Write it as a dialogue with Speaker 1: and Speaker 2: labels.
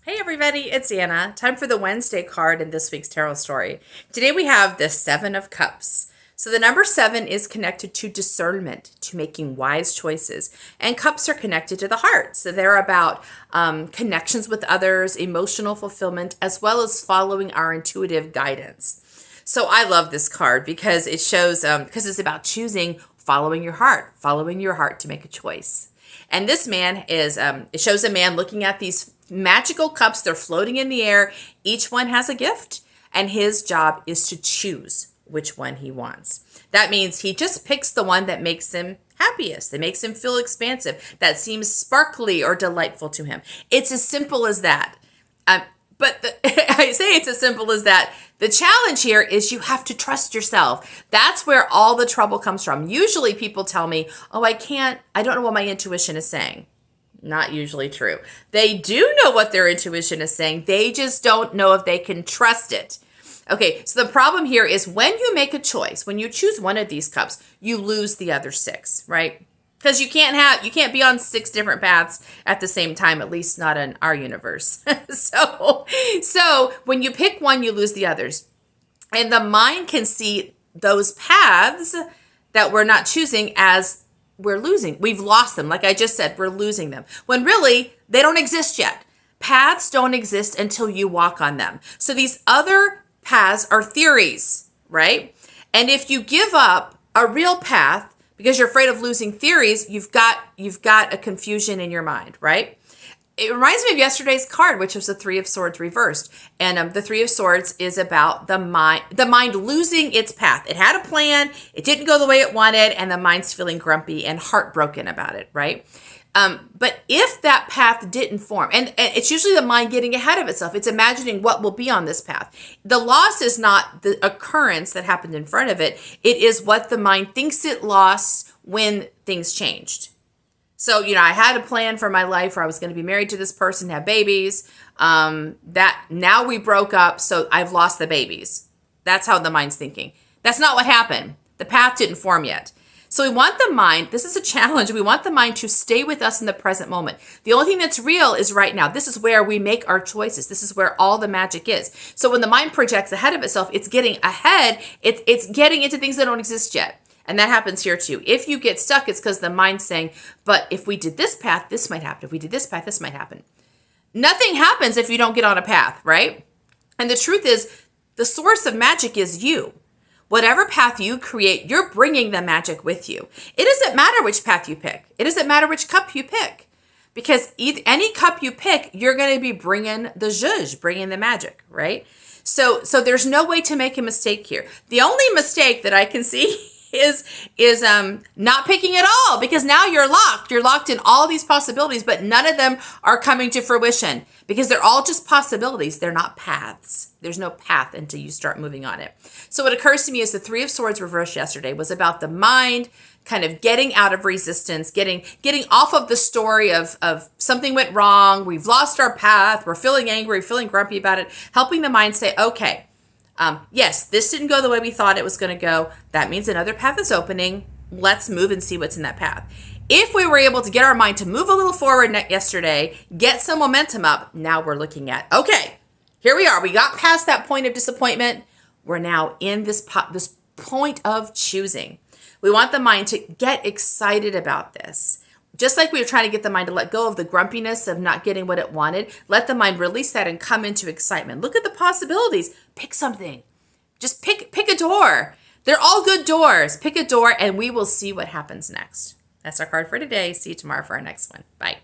Speaker 1: Hey everybody, it's Anna. Time for the Wednesday card in this week's tarot story. Today we have the Seven of Cups. So the number seven is connected to discernment, to making wise choices. And cups are connected to the heart. So they're about connections with others, emotional fulfillment, as well as following our intuitive guidance. So I love this card because it shows, because it's about choosing, following your heart to make a choice. And this man is, it shows a man looking at these magical cups. They're floating in the air. Each one has a gift, and his job is to choose which one he wants. That means he just picks the one that makes him happiest, that makes him feel expansive, that seems sparkly or delightful to him. It's as simple as that. I say it's as simple as that. The challenge here is you have to trust yourself. That's where all the trouble comes from. Usually people tell me, oh, I don't know what my intuition is saying. Not usually true. They do know what their intuition is saying. They just don't know if they can trust it. Okay, so the problem here is when you make a choice, when you choose one of these cups, you lose the other six, right? Because you can't be on six different paths at the same time, at least not in our universe. So when you pick one, you lose the others. And the mind can see those paths that we're not choosing as we're losing. We've lost them. Like I just said, we're losing them. When really, they don't exist yet. Paths don't exist until you walk on them. So these other paths are theories, right? And if you give up a real path, because you're afraid of losing theories, you've got a confusion in your mind, right? It reminds me of yesterday's card, which was the Three of Swords reversed. And the Three of Swords is about the mind losing its path. It had a plan, it didn't go the way it wanted, and the mind's feeling grumpy and heartbroken about it, right? But if that path didn't form, and it's usually the mind getting ahead of itself, it's imagining what will be on this path. The loss is not the occurrence that happened in front of it. It is what the mind thinks it lost when things changed. So, I had a plan for my life where I was going to be married to this person, have babies. That now we broke up, so I've lost the babies. That's how the mind's thinking. That's not what happened. The path didn't form yet. So we want the mind, this is a challenge, we want the mind to stay with us in the present moment. The only thing that's real is right now. This is where we make our choices. This is where all the magic is. So when the mind projects ahead of itself, it's getting ahead, it's getting into things that don't exist yet. And that happens here too. If you get stuck, it's because the mind's saying, but if we did this path, this might happen. If we did this path, this might happen. Nothing happens if you don't get on a path, right? And the truth is, the source of magic is you. Whatever path you create, you're bringing the magic with you. It doesn't matter which path you pick. It doesn't matter which cup you pick. Because any cup you pick, you're going to be bringing the zhuzh, bringing the magic, right? So there's no way to make a mistake here. The only mistake that I can see is not picking at all, because now you're locked. You're locked in all these possibilities, but none of them are coming to fruition because they're all just possibilities. They're not paths. There's no path until you start moving on it. So what occurs to me is the Three of Swords reversed yesterday was about the mind kind of getting out of resistance, getting off of the story of something went wrong, we've lost our path, we're feeling angry, feeling grumpy about it, helping the mind say, okay, yes, this didn't go the way we thought it was going to go. That means another path is opening. Let's move and see what's in that path. If we were able to get our mind to move a little forward yesterday, get some momentum up, now we're looking at, okay, here we are. We got past that point of disappointment. We're now in this point of choosing. We want the mind to get excited about this. Just like we were trying to get the mind to let go of the grumpiness of not getting what it wanted, let the mind release that and come into excitement. Look at the possibilities. Pick something. Just pick a door. They're all good doors. Pick a door and we will see what happens next. That's our card for today. See you tomorrow for our next one. Bye.